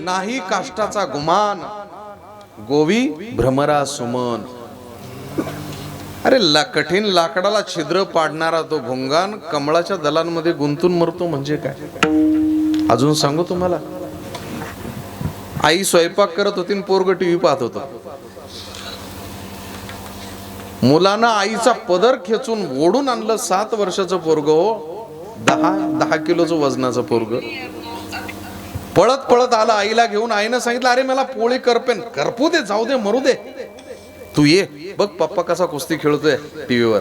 नाही काष्टाचा गुमान, गोवी भ्रमरा सुमन. अरे कठीण लाकडाला छिद्र पाडणारा तो भुंगान कमळाच्या दलांमध्ये गुंतून मरतो म्हणजे काय? अजून सांगू तुम्हाला. आई स्वयंपाक करत होती, पोरग टीव्ही पाहत होतं. मुलानं आईचा पदर खेचून ओढून आणलं. 7 वर्षाचं पोरग हो, 10 किलोचं वजनाचं पोरग पळत पळत आलं आईला घेऊन. आईनं सांगितलं, अरे मला पोळी करपेन. करपू दे, जाऊ दे, मरू दे, तू ये बघ पप्पा कसा कुस्ती खेळतोय टीव्हीवर.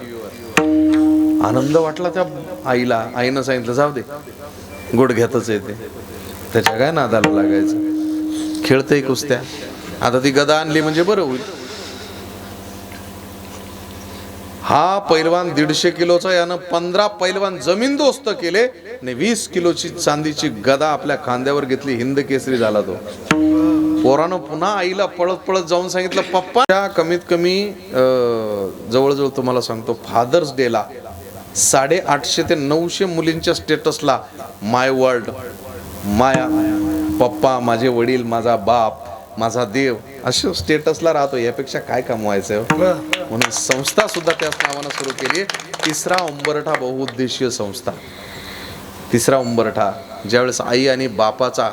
आनंद वाटला त्या आईला. आईनं सांगितलं, जाऊ दे, गुडघ्यातच येते, त्याच्या काय नादाला लागायचं, खेळतय कुस्त्या. आता ती गदा आणली म्हणजे बरं होईल. हा पैलवान 150 किलोचा, यानं 15 पैलवान जमीनदोस्त केले आणि 20 किलोची चांदीची गदा आपल्या खांद्यावर घेतली. हिंद केसरी झाला तो. पोरानं पुन्हा आईला पळत पळत जाऊन सांगितलं, पप्पा कमीत कमी जवळजवळ तुम्हाला सांगतो फादर्स डेला 850 ते 900 मुलींच्या स्टेटसला माय वर्ल्ड, माया, पप्पा, माझे वडील, माझा बाप, माझा देव अशा स्टेटसला राहतो. यापेक्षा काय कमवायचं? म्हणून संस्था सुद्धा त्याच नावानं सुरू केली, तिसरा उंबरठा बहुउद्देशीय संस्था. तिसरा उंबरठा, ज्यावेळेस आई आणि बापाचा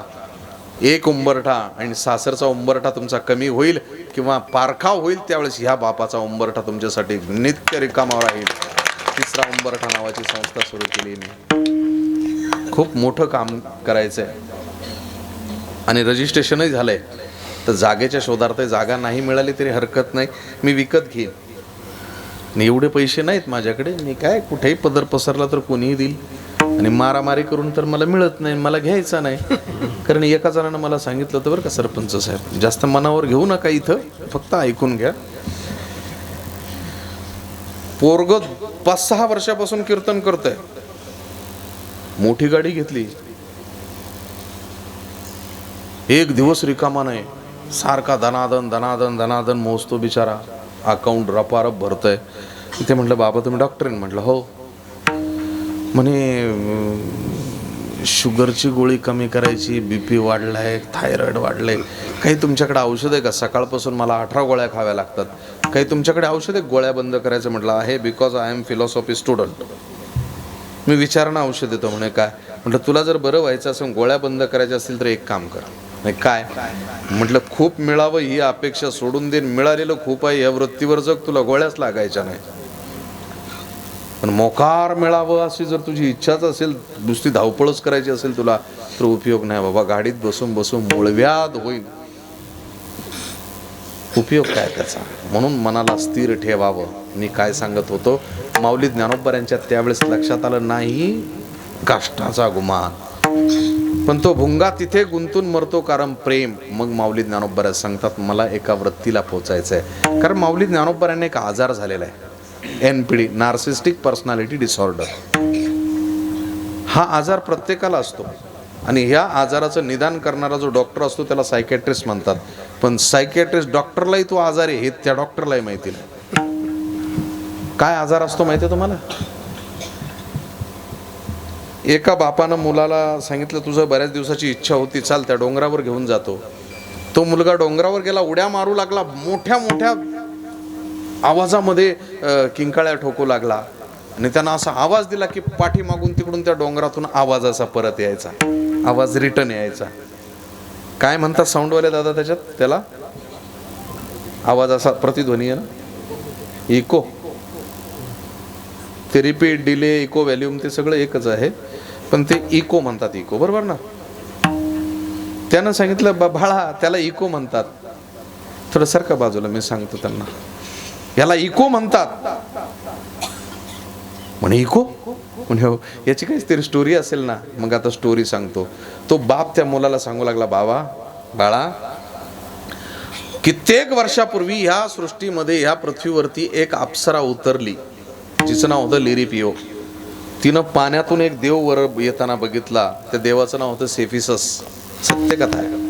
एक उंबरठा आणि सासरचा उंबरठा तुमचा कमी होईल किंवा पारखाव होईल, त्यावेळेस ह्या बापाचा उंबरठा तुमच्यासाठी नित्य रिकामा राहील. तिसरा उंबरठा नावाची संस्था सुरू केली मी. खूप मोठं काम करायचंय आणि रजिस्ट्रेशनही झालंय. तर जागेच्या शोधार्थ, जागा नाही मिळाली तरी हरकत नाही, मी विकत घेईन. आणि एवढे पैसे नाहीत माझ्याकडे, मी काय कुठेही पदर पसरला तर कोणीही देईल. आणि मारामारी करून तर मला मिळत नाही, मला घ्यायचा नाही. कारण एका जणानं मला सांगितलं होतं बरं का, सरपंच साहेब, जास्त मनावर घेऊ नका, इथं फक्त ऐकून घ्या. पोरग 5-6 वर्षापासून कीर्तन करतोय, मोठी गाडी घेतली, एक दिवस रिकामा नाही, सारखा धनादन धनादन धनादन मोजतो बिचारा, अकाउंट रपारप भरतोय. ते म्हटलं, बाबा तुम्ही डॉक्टर आहे? म्हटलं हो. म्हणे शुगरची गोळी कमी करायची, BP वाढलाय, थायरॉइड वाढलंय, काही तुमच्याकडे औषध आहे का? सकाळपासून मला 18 गोळ्या खाव्या लागतात, काही तुमच्याकडे औषध आहे गोळ्या बंद करायचं? म्हटलं आहे, because I am philosophy student. मी विचारणं औषध देतो. म्हणे काय? म्हटलं तुला जर बरं व्हायचं असेल, गोळ्या बंद करायच्या असतील तर एक काम कर. नाही काय? म्हटलं खूप मिळावं ही अपेक्षा सोडून दे, मिळालेलं खूप आहे या वृत्तीवर जग, तुला गोळ्याच लागायच्या नाही. पण मोकार मिळावं अशी जर तुझी इच्छाच असेल, नुसती धावपळच करायची असेल तुला, तर उपयोग नाही बाबा. गाडीत बसून बसून मूळव्याध होईल, उपयोग काय त्याचा? म्हणून मनाला स्थिर ठेवावं. मी काय सांगत होतो, माऊली ज्ञानोबा त्यावेळेस लक्षात आलं नाही काष्टाचा गुमान, पण तो भुंगा तिथे गुंतून मरतो कारण प्रेम. मग माऊली ज्ञानोबा सांगतात, मला एका वृत्तीला पोचायचं आहे. कारण माऊली ज्ञानोबांना एक आजार झालेला आहे, NPD, नार्सिस्टिक पर्सनॅलिटी डिसऑर्डर. हा आजार प्रत्येकाला असतो आणि ह्या आजाराचं निदान करणारा जो डॉक्टर असतो त्याला सायकॅट्रिस्ट म्हणतात. पण सायकॅट्रिस्ट डॉक्टरलाही तो आजार आहे हे त्या डॉक्टरलाही माहिती नाही. काय आजार असतो माहिती आहे तुम्हाला? एका बापानं मुलाला सांगितलं, तुझं बऱ्याच दिवसाची इच्छा होती, चाल त्या डोंगरावर घेऊन जातो. तो मुलगा डोंगरावर गेला, उड्या मारू लागला, मोठ्या मोठ्या आवाजामध्ये किंकाळ्या ठोकू लागला आणि त्यांना असा आवाज दिला की पाठीमागून तिकडून त्या डोंगरातून आवाज असा परत यायचा, आवाज रिटर्न यायचा. काय म्हणतात साऊंडवाले दादा त्याच्यात? त्याला आवाज असा प्रतिध्वनी आहे ना, इको. ते रिपीट, डिले, इको, व्हॅल्यूम ते सगळं एकच आहे, पण ते इको म्हणतात. इको बरोबर ना? त्यानं सांगितलं, बाळा त्याला इको म्हणतात. थोडं सारखं बाजूला, मी सांगतो त्यांना, याला इको म्हणतात. म्हणे इको? म्हणे हो, याची काहीतरी स्टोरी असेल ना. मग आता स्टोरी सांगतो. तो बाप त्या मुलाला सांगू लागला, बाबा बाळा, कित्येक वर्षापूर्वी ह्या सृष्टीमध्ये, ह्या पृथ्वीवरती एक अप्सरा उतरली, जिचं नाव होतं लिरिपिओ. तिनं पाण्यातून एक देव वर येताना बघितला. त्या देवाचं नाव होतं सेफिसस. सत्यकथा आहे.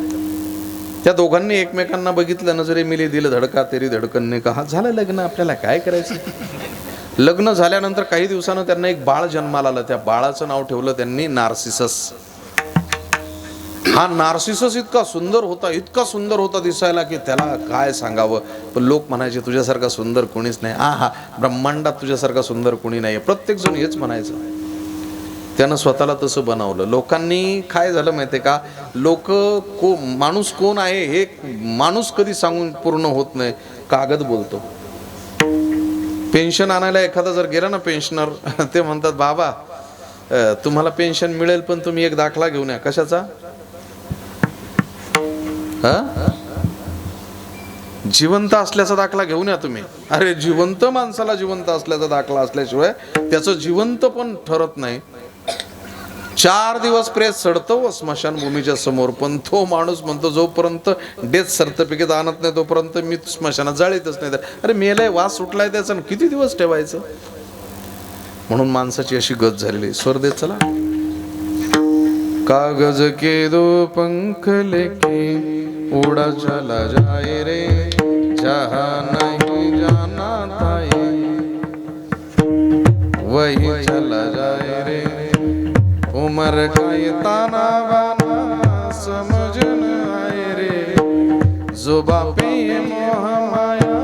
त्या दोघांनी एकमेकांना बघितलं, नजरे मिली, दिल धडका, तेरी धडकन ने कहा. झालं लग्न, आपल्याला काय करायचं? लग्न झाल्यानंतर काही दिवसानं त्यांना एक बाळ जन्माला आलं. त्या बाळाचं नाव ठेवलं त्यांनी नार्सिसस. हा हा नार्सिसस इतका सुंदर होता दिसायला की त्याला काय सांगावं. पण लोक म्हणायचे तुझ्यासारखा सुंदर कोणीच नाही. हा ब्रह्मांडात तुझ्यासारखा सुंदर कोणी नाही. प्रत्येक जण हेच म्हणायचं. त्यानं स्वतःला तसं बनवलं. लोकांनी काय झालं माहिती आहे का, लोक माणूस कोण आहे हे माणूस कधी सांगून पूर्ण होत नाही, कागद बोलतो. पेन्शन आणायला एखादा जर गेला ना पेन्शनर, ते म्हणतात बाबा तुम्हाला पेन्शन मिळेल पण तुम्ही एक दाखला घेऊन या. कशाचा? जिवंत असल्याचा दाखला घेऊन या तुम्ही. अरे जिवंत माणसाला जिवंत असल्याचा दाखला असल्याशिवाय त्याचं जिवंत पण ठरत नाही. 4 दिवस प्रेत सडतो स्मशानभूमीच्या समोर, पण तो माणूस म्हणतो जोपर्यंत डेथ सर्टिफिकेट आणत नाही तोपर्यंत मी स्मशानात जाळीतच नाही. अरे मेलाय, वास सुटलाय त्याचा, किती दिवस ठेवायचं. म्हणून माणसाची अशी गत झालेली. स्वर देत चला. कागज के दो पंख लेके उड़ा चला जाए रे, जहाँ नहीं जाना था वही चला जाए रे, उम्र का ये ताना बाना समझ न आए रे, जुबां पे ये मोह माया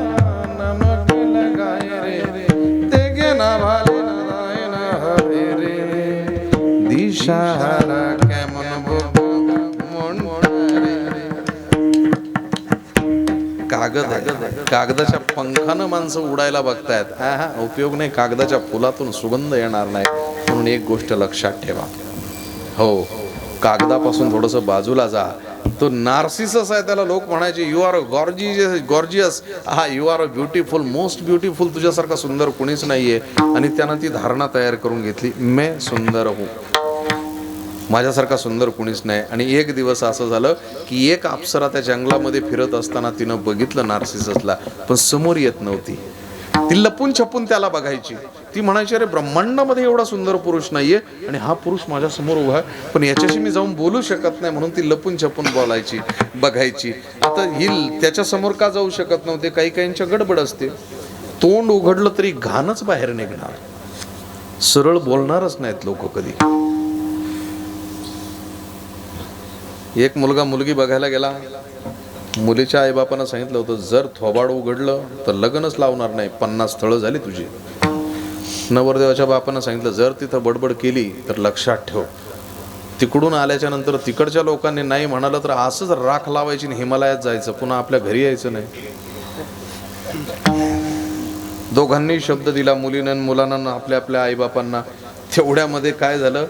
नमक लगाए रे, देखे ना भाले ना दाए ना हरे रे, दिशाहारा केमन बो कागदाच्या पंखानं माणसं उडायला बघतायत. उपयोग नाही. कागदाच्या फुलातून सुगंध येणार नाही. म्हणून एक गोष्ट लक्षात ठेवा, हो कागदापासून थोडंसं बाजूला जा. तो नार्सिसस आहे, त्याला लोक म्हणायचे you are gorgeous. You are beautiful, most beautiful. तुझ्यासारखा सुंदर कोणीच नाहीये. आणि त्यानं ती धारणा तयार करून घेतली, मैं सुंदर हूँ, माझ्यासारखा सुंदर कुणीच नाही. आणि एक दिवस असं झालं की एक अप्सरा त्या जंगलामध्ये फिरत असताना तिनं बघितलं नार्सिससला, पण समोर येत नव्हती. ती लपून छपून त्याला बघायची. ती म्हणायची अरे ब्रह्मांडामध्ये एवढा सुंदर पुरुष नाहीये आणि हा पुरुष माझ्या समोर उभा आहे, पण याच्याशी मी जाऊन बोलू शकत नाही. म्हणून ती लपून छपून बोलायची, बघायची. आता ही त्याच्या समोर का जाऊ शकत नव्हते? काही काहींच्या गडबड असते. तोंड उघडलं तरी घाणच बाहेर निघणार, सरळ बोलणारच नाहीत लोक कधी. एक मुलगा मुलगी बघायला गेला. मुलीच्या आईबापानं सांगितलं होतं जर थोबाड उघडलं तर लग्नच लावणार नाही, 50 स्थळं झाली तुझी. नवरदेवाच्या बापानं सांगितलं जर तिथं बडबड केली तर लक्षात ठेव. तिकडून आल्याच्या नंतर तिकडच्या लोकांनी नाही म्हणालं तर असंच राख लावायची आणि हिमालयात जायचं, पुन्हा आपल्या घरी यायचं नाही. दोघांनी शब्द दिला, मुलीनं मुलांना आपल्या आपल्या आईबापांना. तेवढ्यामध्ये काय झालं,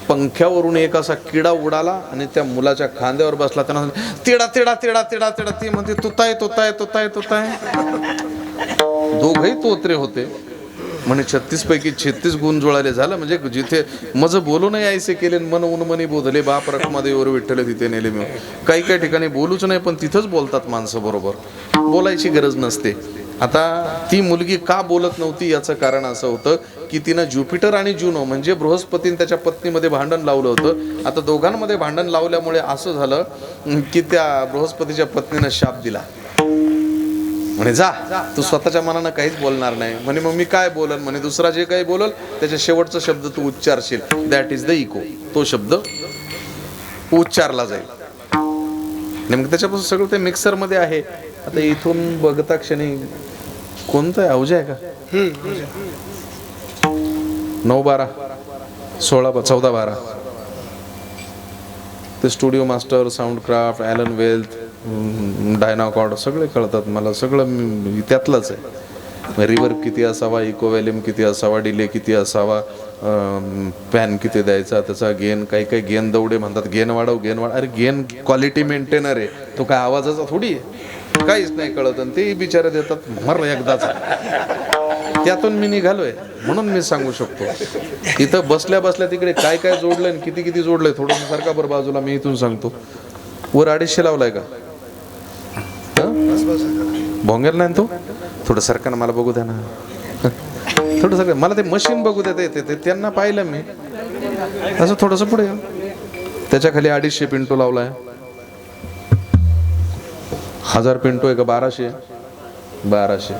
पंख्यावरून एक असा किडा उडाला आणि त्या मुलाच्या खांद्यावर बसला. त्यांना तिडा तिडा तिडा तिडा तिडा. ती म्हणते तुताय तुताय तुताय तुताय. दोघही तोत्रे होते. म्हणे 36 पैकी 36 गुण जुळाले. झालं म्हणजे जिथे मज बोलू नाही ऐसे केले, मन उन्मनी बोधले, बाप रखमादेवर विठ्ठल तिथे नेले मी. काही काही ठिकाणी बोलूच नाही पण तिथंच बोलतात माणसं बरोबर. बोलायची गरज नसते. आता ती मुलगी का बोलत नव्हती याचं कारण असं होतं की तिनं ज्युपिटर आणि जुनो म्हणजे बृहस्पतीने त्याच्या पत्नीमध्ये भांडण लावलं होतं. आता दोघांमध्ये भांडण लावल्यामुळे असं झालं की त्या बृहस्पतीच्या पत्नीनं शाप दिला. म्हणे जा तू स्वतःच्या मनानं काहीच बोलणार नाही. म्हणे मग मी काय बोलन? म्हणे दुसरा जे काही बोलल त्याच्या शेवटचा शब्द तू उच्चारशील, दॅट इज द इको. तो शब्द उच्चारला जाईल. नेमकं त्याच्यापासून सगळं ते मिक्सरमध्ये आहे. आता इथून बघता क्षणी कोणतं आहे? अवजा आहे का? 9 12 16 14 12 ते Studiomaster, Soundcraft, Allen Heath, Dynacord सगळे कळतात मला. सगळं त्यातलंच आहे. रिवर्ब किती असावा, इको व्हॅल्यूम किती असावा, डिले किती असावा, पॅन किती द्यायचा, त्याचा गेन. काही काही गेन दौडे म्हणतात गेन वाढव गेन वाढ. अरे गेन क्वालिटी मेंटेनर आहे, तो काय आवाजाचा थोडी आहे. काहीच नाही कळत आणि ते बिचारे देतात मर एकदाच. त्यातून मी निघालोय म्हणून मी सांगू शकतो. इथं बसल्या बसल्या तिकडे काय काय जोडलंय आणि किती किती जोडलंय थोडंसं सारखा बरं बाजूला. मी इथून सांगतो. वर 250 लावलाय का? भोंगेल नाही तो थोडं सरकार मला बघू द्या ना. थोडं सगळं मला ते मशीन बघू द्या. ते त्यांना पाहिलं मी असं थोडंसं पुढे. त्याच्या खाली 250 पिंटो लावलाय. 1000 पिंटो आहे का? 1200.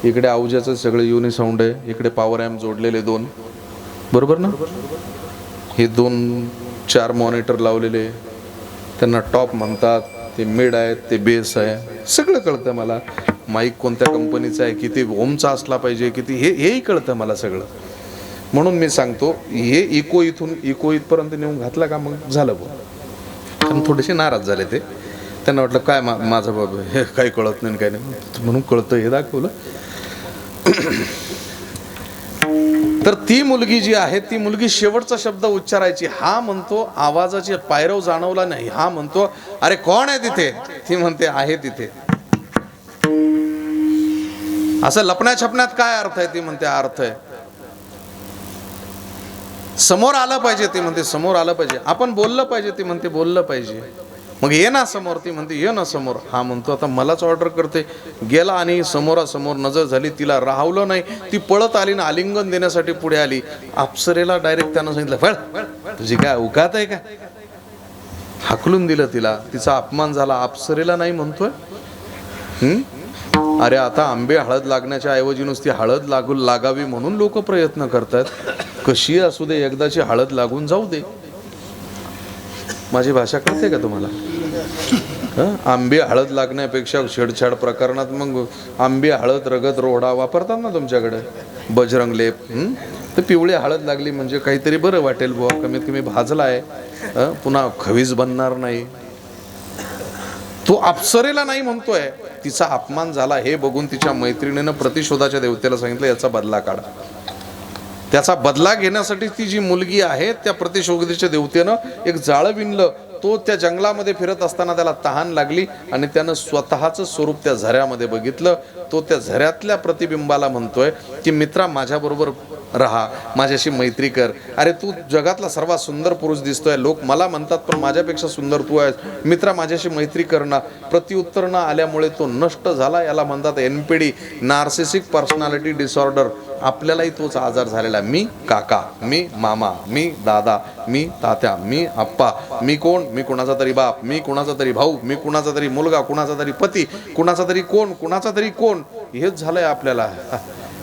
इकडे अवजाचं सगळं युनिसाऊंड आहे. इकडे पॉवर ॲम्प जोडलेले 2, बरोबर ना? हे 2 4 मॉनिटर लावलेले. त्यांना टॉप म्हणतात, ते मिड आहे, ते बेस आहे, सगळं कळतं मला. माईक कोणत्या कंपनीचा आहे, किती ओमचा असला पाहिजे, किती हेही कळतं मला सगळं. म्हणून मी सांगतो, हे इथून इथपर्यंत नेऊन घातला का मग झालं बुवा. कारण थोडेसे नाराज झाले ते. त्यांना वाटलं काय माझं बाबा हे काही कळत नाही काय नाही, म्हणून कळतं हे दाखवलं. तर ती मुलगी जी आहे, ती मुलगी शेवटचा शब्द उच्चारायची, हा म्हणतो आवाजाची पायरव जाणवला नाही, हा म्हणतो अरे कोण आहे तिथे, ती म्हणते आहे तिथे. असं लपण्या छपण्यात काय अर्थ आहे, ती म्हणते अर्थ आहे समोर आलं पाहिजे, ती म्हणते समोर आलं पाहिजे. आपण बोललं पाहिजे, ती म्हणते बोललं पाहिजे. मग ये ना समोर, ती म्हणते ये ना समोर. हा म्हणतो आता मलाच ऑर्डर करते. गेला आणि समोरासमोर नजर झाली, तिला राहवलं नाही, ती पळत आली ना आलिंगन देण्यासाठी पुढे आली. अप्सरेला डायरेक्ट त्यानं सांगितलं फळ तुझी काय उकात आहे का, हाकलून दिलं तिला. तिचा अपमान झाला. अप्सरेला नाही म्हणतोय. अरे आता आंबे हळद लागण्याच्या ऐवजी नुसती हळद लागावी म्हणून लोक प्रयत्न करतात. कशी असू दे, एकदाची हळद लागून जाऊ दे. माझी भाषा कळते का तुम्हाला? आंबे हळद लागण्यापेक्षा छेडछाड प्रकरणात मग आंबे हळद रगत रोडा वापरतात ना तुमच्याकडे, बजरंग लेप. तर पिवळी हळद लागली म्हणजे काहीतरी बरं वाटेल बुवा, कमीत कमी भाजला आहे, पुन्हा खवीज बनणार नाही. तो अप्सरेला नाही म्हणतोय, तिचा अपमान झाला हे बघून तिच्या मैत्रिणीनं प्रतिशोधाच्या देवतेला सांगितलं याचा बदला काढा. त्याचा बदला घेण्यासाठी ती जी मुलगी आहे त्या प्रतिशोधीच्या देवतेनं एक जाळं विणलं. तो त्या जंगलामध्ये फिरत असताना त्याला तहान लागली आणि त्यानं स्वतःचं स्वरूप त्या झऱ्यामध्ये बघितलं. तो त्या झऱ्यातल्या प्रतिबिंबाला म्हणतोय की मित्रा माझ्याबरोबर राहा, माझ्याशी मैत्री कर. अरे तू जगातला सर्वात सुंदर पुरुष दिसतोय, लोक मला म्हणतात पण माझ्यापेक्षा सुंदर तू आहेस, मित्रा माझ्याशी मैत्री कर ना. प्रत्युत्तर न आल्यामुळे तो नष्ट झाला. याला म्हणतात NPD, नार्सिसिक पर्सनॅलिटी डिसऑर्डर. आपल्यालाही तोच आजार झालेला. मी काका, मी मामा, मी दादा, मी तात्या, मी आप्पा, मी कोण, मी कुणाचा तरी बाप, मी कुणाचा तरी भाऊ, मी कुणाचा तरी मुलगा, कुणाचा तरी पती, कुणाचा तरी कोण, कुणाचा तरी कोण, हेच झालंय आपल्याला.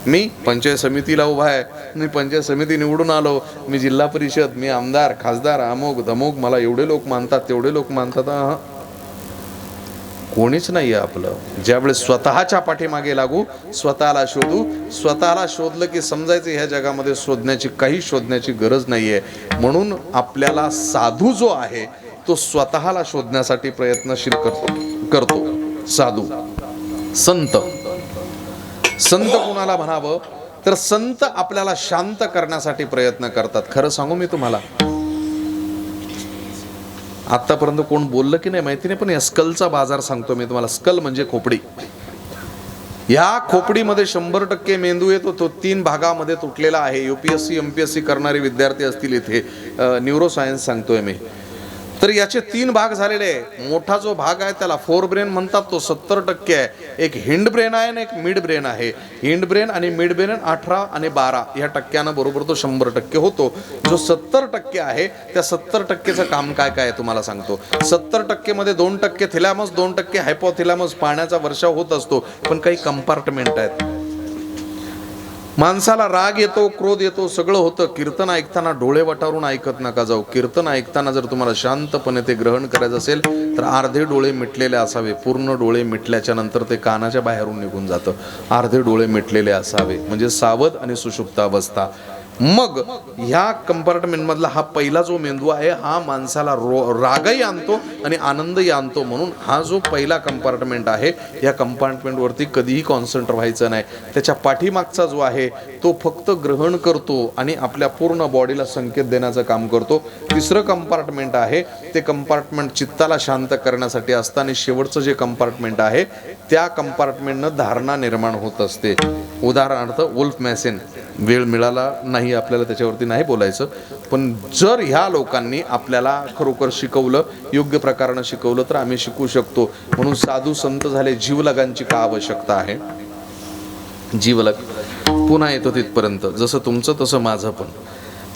मी पंचायत समितीला उभा आहे, मी पंचायत समिती निवडून आलो, मी जिल्हा परिषद, मी आमदार खासदार अमोक धमोक, मला एवढे लोक मानतात तेवढे लोक मानतात. कोणीच नाही आहे आपलं. ज्यावेळेस स्वतःच्या पाठीमागे लागू, स्वतःला शोधू, स्वतःला शोधलं की समजायचं ह्या जगामध्ये शोधण्याची गरज नाहीये. म्हणून आपल्याला साधू जो आहे तो स्वतःला शोधण्यासाठी प्रयत्नशील करतो. साधू संत कुणाला म्हणावं तर संत आपल्याला शांत करण्यासाठी प्रयत्न करतात. खरं सांगू मी तुम्हाला, आतापर्यंत कोण बोललं की नाही माहिती नाही, पण या स्कलचा बाजार सांगतो मी तुम्हाला. स्कल म्हणजे खोपडी. या खोपडीमध्ये 100% मेंदू येतो. तो 3 भागामध्ये तुटलेला आहे. UPSC MPSC करणारे विद्यार्थी असतील इथे, न्यूरोसायन्स सांगतोय मी. तर याचे 3 भाग झालेले आहे. मोठा जो भाग आहे त्याला फोर ब्रेन म्हणतात, तो 70% आहे. एक हिंड ब्रेन आहे आणि एक मिड ब्रेन आहे. हिंड ब्रेन आणि मिड ब्रेन 18 आणि 12 या टक्क्यानं बरोबर तो 100% होतो. जो 70% आहे त्या 70%चं काम काय काय आहे तुम्हाला सांगतो. 70% मध्ये 2% थिलॅमस, 2% हायपोथिलॅमस, पाण्याचा वर्षाव होत असतो. पण काही कंपार्टमेंट आहेत. माणसाला राग येतो, क्रोध येतो, सगळं होतं. कीर्तन ऐकताना डोळे वटारून ऐकत नका जाऊ. कीर्तन ऐकताना जर तुम्हाला शांतपणे ते ग्रहण करायचं असेल तर अर्धे डोळे मिटलेले असावे. पूर्ण डोळे मिटल्याच्या नंतर ते कानाच्या बाहेरून निघून जातं. अर्धे डोळे मिटलेले असावे म्हणजे सावध आणि सुषुप्त अवस्था. मग ह्या कंपार्टमेंट मधला हा पहिला जो मेंदू आहे हा माणसाला रागही आणतो आणि आनंदही आणतो. म्हणून हा जो पहिला कंपार्टमेंट आहे या कंपार्टमेंटवरती कधीही कॉन्सन्ट्रेट व्हायचं नाही. त्याच्या पाठीमागचा जो आहे तो फक्त ग्रहण करतो आणि आपल्या पूर्ण बॉडीला संकेत देण्याचं काम करतो. तिसरं कंपार्टमेंट आहे ते कंपार्टमेंट चित्ताला शांत करण्यासाठी असतं आणि शेवटचं जे कंपार्टमेंट आहे त्या कंपार्टमेंटनं धारणा निर्माण होत असते. उदाहरणार्थ वुल्फ मॅसेन. वेळ मिळाला नाही आपल्याला त्याच्यावरती नाही बोलायचं, पण जर ह्या लोकांनी आपल्याला खरोखर शिकवलं, योग्य प्रकारानं शिकवलं तर आम्ही शिकू शकतो. म्हणून साधू संत झाले. जीवलगांची का आवश्यकता आहे? जीवलग पुन्हा येतो तिथपर्यंत, जसं तुमचं तसं माझं पण.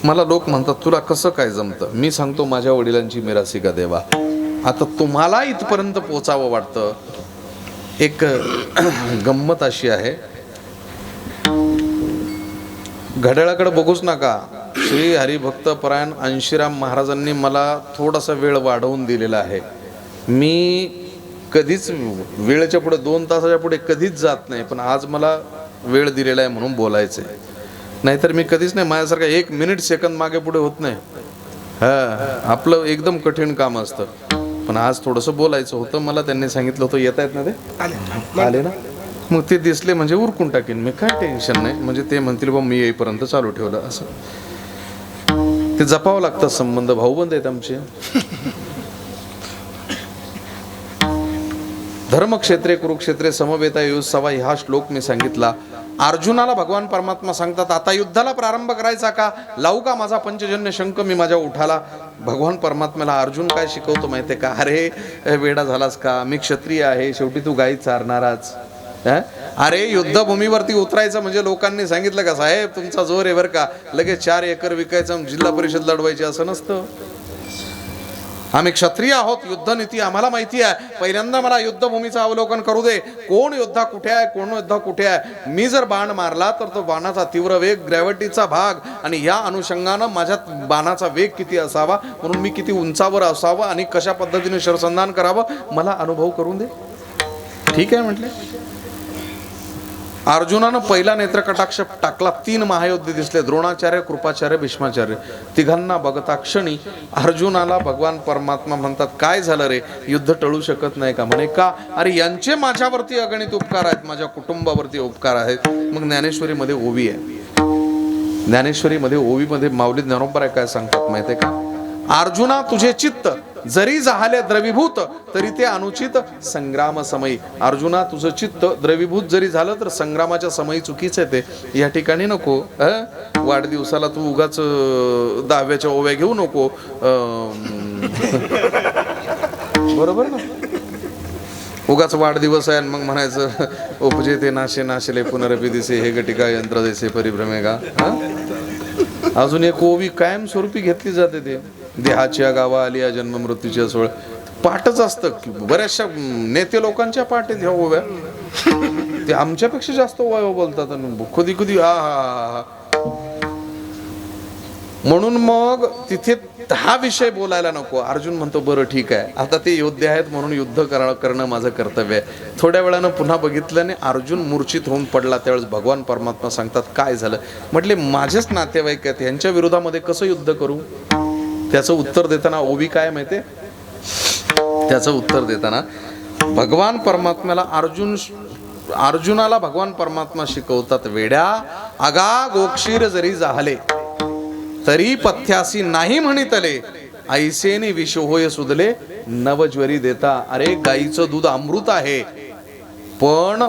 मला लोक म्हणतात तुला कसं काय जमतं? मी सांगतो माझ्या वडिलांची मिरासी का देवा. आता तुम्हाला इथपर्यंत पोचावं वाटतं. एक गंमत अशी आहे, घड्याळाकडे बघूच नका. श्री हरिभक्त परायण अंशीराम महाराजांनी मला थोडासा वेळ वाढवून दिलेला आहे. मी कधीच वेळेच्या पुढे 2 तासाच्या पुढे कधीच जात नाही, पण आज मला वेळ दिलेला आहे म्हणून बोलायचं आहे. नाहीतर मी कधीच नाही, माझ्यासारखा 1 मिनिट सेकंद मागे पुढे होत नाही. आपलं एकदम कठीण काम असतं. पण आज थोडंसं बोलायचं होतं मला. त्यांनी सांगितलं होतं येत आहेत ना, ते आले ना, मग ते दिसले म्हणजे उरकून टाकेन मी, काय टेन्शन नाही. म्हणजे ते म्हणतील बा मी येईपर्यंत चालू ठेवलं, असं ते जपावं लागतं. संबंध भाऊबंद आहेत आमचे. धर्मक्षेत्रे कुरुक्षेत्रे समवेतायुत्सवा हा श्लोक मी सांगितला. अर्जुनाला भगवान परमात्मा सांगतात आता युद्धाला प्रारंभ करायचा का, लावू का माझा पंचजन्य शंख मी माझ्या उठाला. भगवान परमात्म्याला अर्जुन काय शिकवतो माहितीये का, अरे वेडा झालास का, मी क्षत्रिय आहे, शेवटी तू गाई चारणाराच. अरे युद्धभूमीवरती उतरायचं म्हणजे लोकांनी सांगितलं का साहेब तुमचा जोर आहे बरं का, लगेच 4 एकर विकायचं, जिल्हा परिषद लढवायची, असं नसतं. आम्ही क्षत्रिय आहोत, युद्धनीती आम्हाला माहिती आहे. पहिल्यांदा मला युद्धभूमीचं अवलोकन करू दे, कोण योद्धा कुठे आहे, कोण योद्धा कुठे आहे. मी जर बाण मारला तर तो बाणाचा तीव्र वेग, ग्रॅव्हिटीचा भाग, आणि या अनुषंगानं माझ्या बाणाचा वेग किती असावा, म्हणून मी किती उंचावर असावं आणि कशा पद्धतीने शरसंधान करावं मला अनुभव करून दे. ठीक आहे म्हटले. अर्जुनानं पहिला नेत्रकटाक्ष टाकला. 3 महायोद्धे दिसले, द्रोणाचार्य, कृपाचार्य, भीष्माचार्य. तिघांना बघता क्षणी अर्जुनाला भगवान परमात्मा म्हणतात काय झालं रे, युद्ध टळू शकत नाही का. म्हणे का, अरे यांचे माझ्यावरती अगणित उपकार आहेत, माझ्या कुटुंबावरती उपकार आहेत. मग ज्ञानेश्वरीमध्ये ओवी आहे. ज्ञानेश्वरीमध्ये ओवीमध्ये माऊली ज्ञानोबा काय सांगतात माहितीये का, अर्जुना तुझे चित्त जरी जाहले द्रवीभूत तरी ते अनुचित संग्राम समयी. अर्जुना तुझं चित्त द्रवीभूत जरी झालं तर संग्रामाच्या समयी चुकीचं आहे ते. या ठिकाणी नको. वाढदिवसाला तू उगाच 10व्याच्या ओव्या घेऊ नको. बरोबर ना, उगाच वाढदिवस आहे मग म्हणायचं उपजे ते नाशे नाशले पुनरपी दिसे हे गटिका यंत्र देसे परिभ्रमे का. अजून एक ओवी कायमस्वरूपी घेतली जाते, ते देहाच्या गावा आली या जन्म मृत्यूच्या सोळ. पाठच असतं बऱ्याचशा नेते लोकांच्या पाठ आहेत ह्या ओव्या. ते आमच्यापेक्षा जास्त ओव्या बोलतात कधी कधी. म्हणून मग तिथे हा विषय बोलायला नको. अर्जुन म्हणतो बरं ठीक आहे, आता ते योद्धे आहेत म्हणून युद्ध करणं माझं कर्तव्य आहे. थोड्या वेळानं पुन्हा बघितल्याने अर्जुन मूर्छित होऊन पडला. त्यावेळेस भगवान परमात्मा सांगतात काय झालं. म्हटले माझेच नातेवाईक आहेत, यांच्या विरोधामध्ये कसं युद्ध करू. त्याचं उत्तर देताना ओवी काय माहितीये, त्याचं उत्तर देताना भगवान परमात्म्याला अर्जुनाला भगवान परमात्मा शिकवतात, वेड्या आगा गोक्षीर जरी जाहले तरी पथ्यासी नाही म्हणितले, ऐसेनी विष होय सुदले नवज्वरी देता. अरे गाईचं दूध अमृत आहे, पण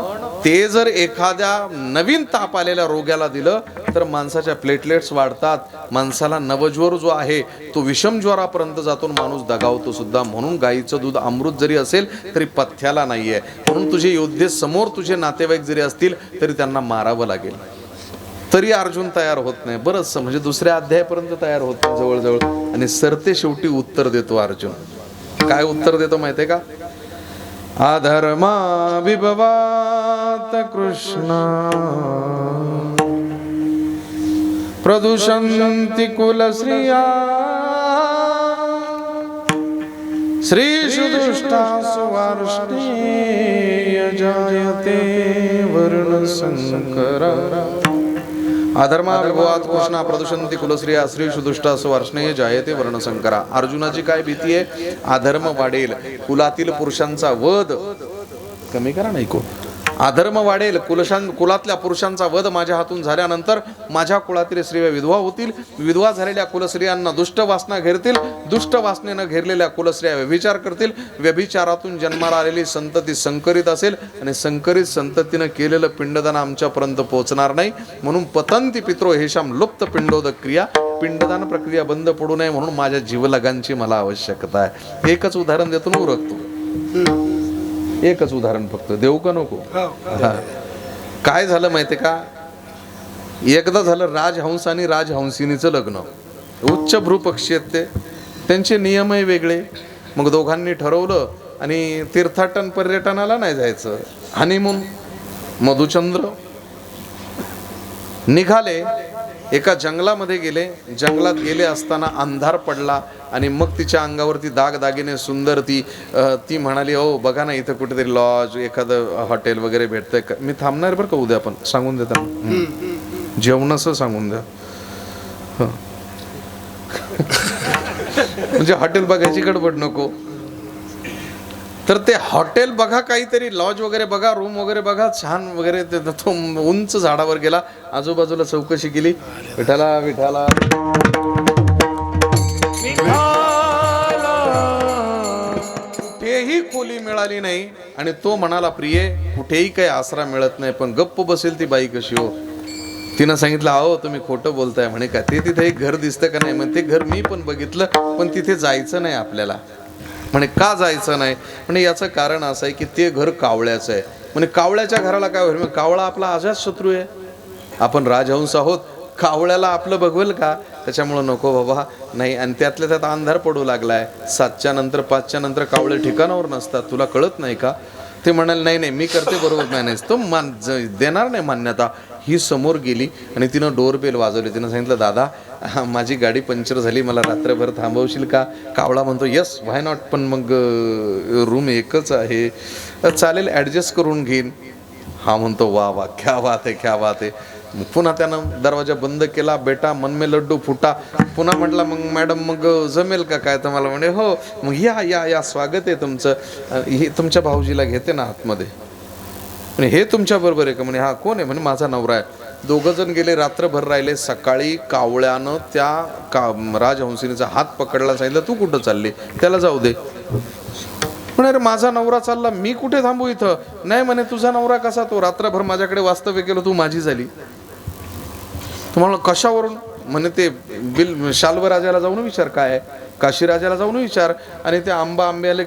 ते जर एखाद्या नवीन ताप आलेल्या रोग्याला दिलं तर माणसाच्या प्लेटलेट्स वाढतात, माणसाला नवज्वर जो आहे तो विषम ज्वरापर्यंत जातो, माणूस दगावतो सुद्धा. म्हणून गाईचं दूध अमृत जरी असेल तरी पथ्याला नाहीये. म्हणून तुझे योद्धे समोर तुझे नातेवाईक जरी असतील तरी त्यांना मारावं लागेल. तरी अर्जुन तयार होत नाही. बरंच म्हणजे 2ऱ्या अध्यायापर्यंत तयार होत जवळजवळ. आणि सरते शेवटी उत्तर देतो अर्जुन. काय उत्तर देतो माहितीये का, अधर्मा विभवात कृष्णा प्रदूषन्ति कुलश्रिया श्रीषु दुष्टासु वार्ष्णेय जायते वर्णसंकरा. अधर्मा विभवात कृष्णा प्रदूषन्ति कुलश्रिया श्रीषु दुष्टासु वार्ष्णेय जायते वर्णसंकरा. अर्जुनाची काय भीती आहे, अधर्म वाढेल, कुलातील पुरुषांचा वध. कमी करा नाही को. अधर्म वाढेल, कुलातल्या पुरुषांचा वध माझ्या हातून झाल्यानंतर माझ्या कुळातील स्त्रिया विधवा होतील, विधवा झालेल्या कुलस्त्रियांना दुष्ट वासना घेरतील, दुष्ट वासनेनं घेरलेल्या कुलस्त्रिया व्यभिचार करतील, व्यभिचारातून जन्माला आलेली संतती संकरित असेल आणि संकरित संततीनं केलेलं पिंडदान आमच्यापर्यंत पोहोचणार नाही. म्हणून पतंती पित्रो हेशाम लुप्त पिंडोदक क्रिया. पिंडदान प्रक्रिया बंद पडू नये म्हणून माझ्या जीवलगांची मला आवश्यकता आहे. एकच उदाहरण देतो ना, उरकतो. एकच उदाहरण फक्त देऊ का नको. काय झालं माहितीये का, एकदा झालं राजहंस आणि राजहंसिनीचं लग्न. उच्च भ्रूपक्षी आहेत ते, त्यांचे नियमही वेगळे. मग दोघांनी ठरवलं आणि तीर्थाटन पर्यटनाला नाही जायचं, हनीमून. मधुचंद्र निघाले एका जंगलामध्ये गेले. जंगलात गेले असताना अंधार पडला आणि मग तिच्या अंगावरती दागदागिने सुंदर. ती म्हणाली, हो बघा ना इथं कुठेतरी लॉज एखादं हॉटेल वगैरे भेटतंय का? मी थांबणार बरं का उद्या, पण सांगून देता जेवणाचं सांगून द्या. म्हणजे हॉटेल बघायची गडबड नको. तर ते हॉटेल बघा, काहीतरी लॉज वगैरे बघा, रूम वगैरे बघा, छान वगैरे. तो उंच झाडावर गेला, आजूबाजूला चौकशी केली, विठाला विठाला कुठेही खोली मिळाली नाही. आणि तो म्हणाला, प्रिये कुठेही काही आसरा मिळत नाही, पण गप्प बसेल ती बाई कशी हो? तिनं सांगितलं, अहो तुम्ही खोटं बोलताय म्हणे. का ते तिथे एक घर दिसतं का नाही? म्हणे ते घर मी पण बघितलं, पण तिथे जायचं नाही आपल्याला. म्हणे का जायचं नाही? म्हणे याचं कारण असं आहे की ते घर कावळ्याचं आहे. म्हणे कावळ्याच्या घराला काय होईल? कावळा आपला अजात शत्रू आहे, आपण राजहंस आहोत, कावळ्याला आपलं बघवेल का? त्याच्यामुळं नको बाबा, नाही. आणि त्यातल्या त्यात अंधार पडू लागलाय, 7च्या नंतर 5च्या नंतर कावळे ठिकाणावर नसतात, तुला कळत नाही का? ते म्हणाले, नाही नाही मी करते बरोबर मॅनेज. तो देणार नाही मान्यता. ही समोर गेली आणि तिनं डोरबेल वाजवली. तिनं सांगितलं, दादा माझी गाडी पंक्चर झाली, मला रात्रभर थांबवशील का? कावळा म्हणतो, येस व्हाय नॉट, पण मग रूम एकच आहे, चालेल ॲडजस्ट करून घेईन. हा म्हणतो, वा वा क्या बात आहे क्या बात आहे. पुन्हा त्यानं दरवाजा बंद केला. बेटा मन में लड्डू फुटा. पुन्हा म्हटला, मग मॅडम मग जमेल का काय तुम्हाला? म्हणे हो. मग या या या स्वागत आहे तुमचं. हे तुमच्या भाऊजीला घेते ना आतमध्ये. म्हणे हे तुमच्या बरोबर आहे का? म्हणे हा. कोण आहे? म्हणे माझा नवरा आहे. दोघं जण गेले, रात्रभर राहिले. सकाळी कावळ्यानं त्या राजहंसिनीचा हात पकडला, सांगितलं तू कुठं चालली? त्याला जाऊ दे. म्हणे अरे माझा नवरा चालला, मी कुठे थांबू इथं? नाही म्हणे तुझा नवरा कसा? तो रात्रभर माझ्याकडे वास्तव्य केलं, तू माझी झाली. तुम्हाला कशावरून? म्हणे ते शाल्व राजाला जाऊन विचार काय आहे, काशी राजाला जाऊन विचार, आणि ते आंब्याला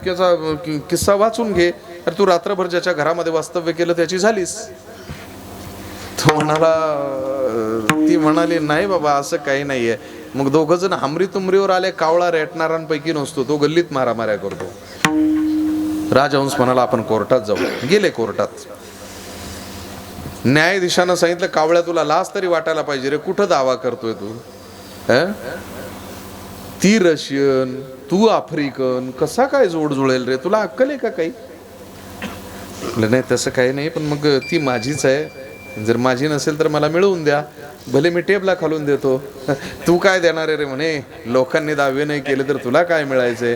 किस्सा वाचून घे. अरे तू रात्रभर ज्याच्या घरामध्ये वास्तव्य केलं त्याची झालीस. तो म्हणाला, ती म्हणाली, नाही बाबा असं काही नाहीये. मग दोघं जण हमरी तुमरीवर आले. कावळा रेटणाऱ्यांपैकी नसतो, तो गल्लीत मारामाऱ्या करतो. राजहंस म्हणाला, आपण कोर्टात जाऊ. गेले कोर्टात. न्यायाधीशानं सांगितलं, कावळ्या तुला लाज तरी वाटायला पाहिजे रे, कुठं दावा करतोय तू? ती रशियन, तू आफ्रिकन, कसा काय जोड जुळेल रे? तुला अक्कल आहे का काही? नाही तसं काही नाही, पण मग ती माझीच आहे. जर माझी नसेल तर मला मिळवून द्या, भले मी टेबला खालून देतो. तू काय देणार आहे रे? म्हणे लोकांनी दावे नाही केले तर तुला काय मिळायचंय?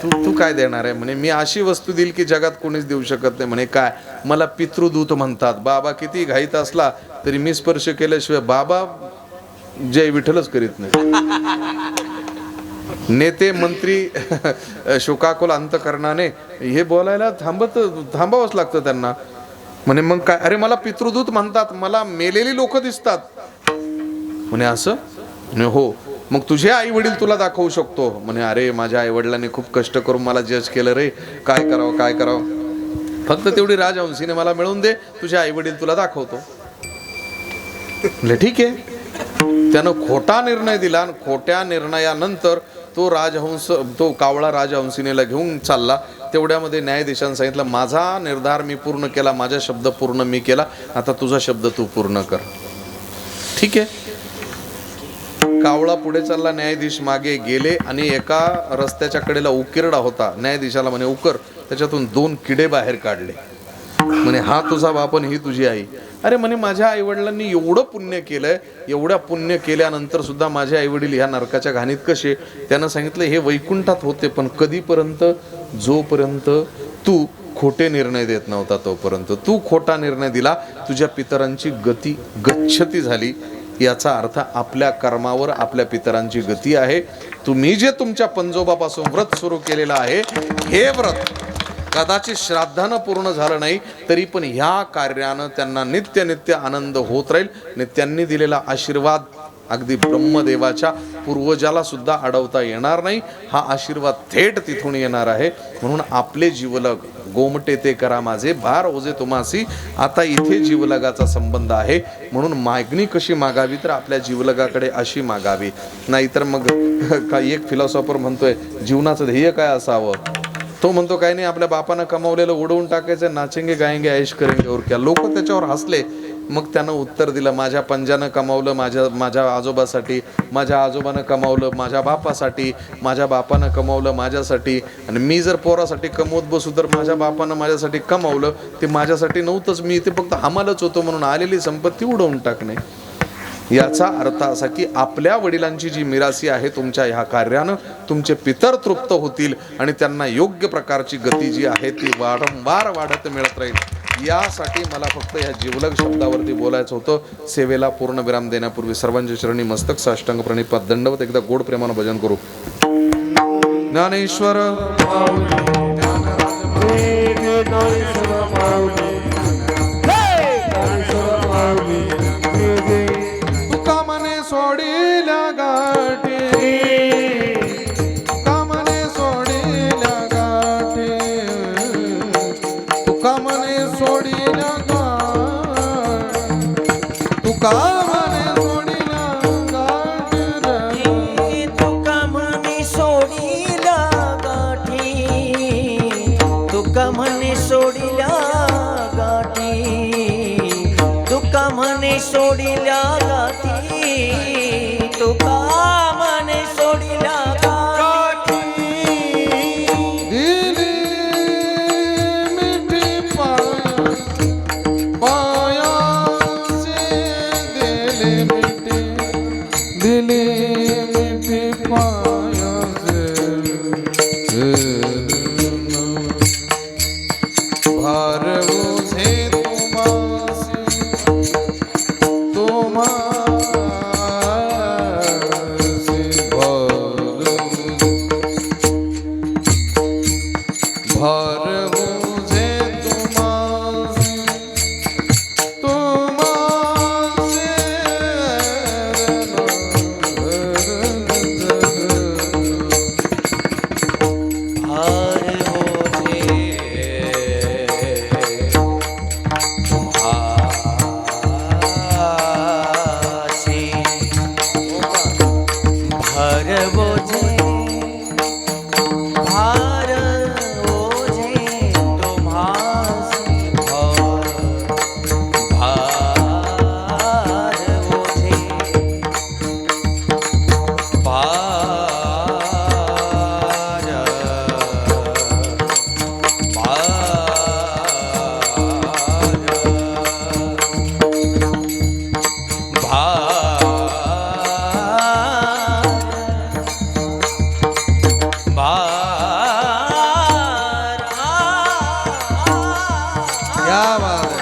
तू काय देणार आहे? म्हणे मी अशी वस्तू देईल की जगात कोणीच देऊ शकत नाही. म्हणे काय? मला पितृदूत म्हणतात. बाबा किती घाईत असला तरी मी स्पर्श केल्याशिवाय बाबा जय विठ्ठलच करीत नाही. नेते मंत्री शोकाकुल अंतकरणाने हे बोलायला थांबावंच लागतं त्यांना. म्हणे मग काय? अरे मला पितृदूत म्हणतात, मला मेलेली लोक दिसतात. म्हणे असं? म्हणे हो. मग तुझे आई वडील तुला दाखवू शकतो. म्हणे अरे माझ्या आई वडिलांनी खूप कष्ट करून मला जज केलं रे, काय करावं काय करावं? फक्त तेवढी राजहंसीने मला मिळवून दे, तुझे आई वडील तुला दाखवतो. म्हणे ठीक आहे. त्यानं खोटा निर्णय दिला आणि खोट्या निर्णयानंतर तो राजहंस, तो कावळा राजहंसिनीला घेऊन चालला. तेवढ्यामध्ये न्यायाधीशानं सांगितलं, माझा निर्धार मी पूर्ण केला, माझा शब्द पूर्ण मी केला, आता तुझा शब्द तू पूर्ण कर. ठीक आहे. कावळा पुढे चालला, न्यायाधीश मागे गेले आणि एका रस्त्याच्या कडेला उकिरडा होता. न्यायाधीशाला म्हणे उकर. त्याच्यातून 2 किडे बाहेर काढले. म्हणे हा तुझा बाप आणि ही तुझी आई. अरे म्हणे माझ्या आईवडिलांनी एवढं पुण्य केलंय, एवढ्या पुण्य केल्यानंतर सुद्धा माझे आईवडील ह्या नरकाच्या घाणीत कसे? त्यानं सांगितलं हे वैकुंठात होते, पण कधीपर्यंत? जोपर्यंत तू खोटे निर्णय देत नव्हता तोपर्यंत. तू खोटा निर्णय दिला, तुझ्या पितरांची गती गच्छती झाली. याचा अर्थ आपल्या कर्मावर आपल्या पितरांची गती आहे. तुम्ही जे तुमच्या पंजोबापासून व्रत सुरू केलेलं आहे, हे व्रत कदाचित श्राद्धानं पूर्ण झालं नाही तरी पण ह्या कार्यानं त्यांना नित्य नित्य आनंद होत राहील. आणि त्यांनी दिलेला आशीर्वाद अगदी ब्रह्मदेवाच्या पूर्वजाला सुद्धा अडवता येणार नाही. हा आशीर्वाद थेट तिथून येणार आहे. म्हणून आपले जीवलग गोमटे ते करा माझे, भार ओझे तुम्हासी. आता इथे जीवलगाचा संबंध आहे. म्हणून मागणी कशी मागावी तर आपल्या जीवलगाकडे अशी मागावी. नाहीतर मग काही एक फिलॉसॉफर म्हणतोय जीवनाचं ध्येय काय असावं? तो म्हणतो काही नाही, आपल्या बापानं कमावलेलं उडवून टाकायचं, नाचेंगे गायेंगे ऐश करेंगे और क्या. लोक त्याच्यावर हसले, मग त्यानं उत्तर दिलं, माझ्या पंजानं कमावलं माझ्या आजोबासाठी, माझ्या आजोबानं कमावलं माझ्या बापासाठी, माझ्या बापानं कमावलं माझ्यासाठी, आणि मी जर पोरासाठी कमवत बसू तर माझ्या बापानं माझ्यासाठी कमावलं ते माझ्यासाठी नव्हतंच, मी इथे फक्त हमालच होतो म्हणून आलेली संपत्ती उडवून टाकणे. याचा अर्थ असा की आपल्या वडिलांची जी मिरासी आहे तुमच्या ह्या कार्यानं तुमचे पितर तृप्त होतील आणि त्यांना योग्य प्रकारची गती जी आहे ती वारंवार वाढत मिळत राहील. यासाठी मला फक्त ह्या जिवलग शब्दावरती बोलायचं होतं. सेवेला पूर्ण विराम देण्यापूर्वी सर्वांच्या चरणी मस्तक साष्टांग प्रणिपात दंडवत एकदा गोड प्रेमानं भजन करू. ज्ञानेश्वर तुका मने सोडिल्या गाठी, तुका मने सोडिल्या गाठी, तुका मने सोडिल्या गाठी, तुका मने सोडिल्या गाठी, तुका मने सोडिल्या गाठी, तुका मने सोडिल्या गाठी, तुका मने सोडिल्या गाठी, तुका मने सोडिल्या गाठी, दिली मिठी पायाचे, दिली मिठी पायाचे, भार ओझे तुमासी, तुमासी भार ओझे तुमासी, तुमासी भार ओझे तुम्हासी, भार ओझे, भार ओझे तुम्हासी, भार ओझे, क्या बात है.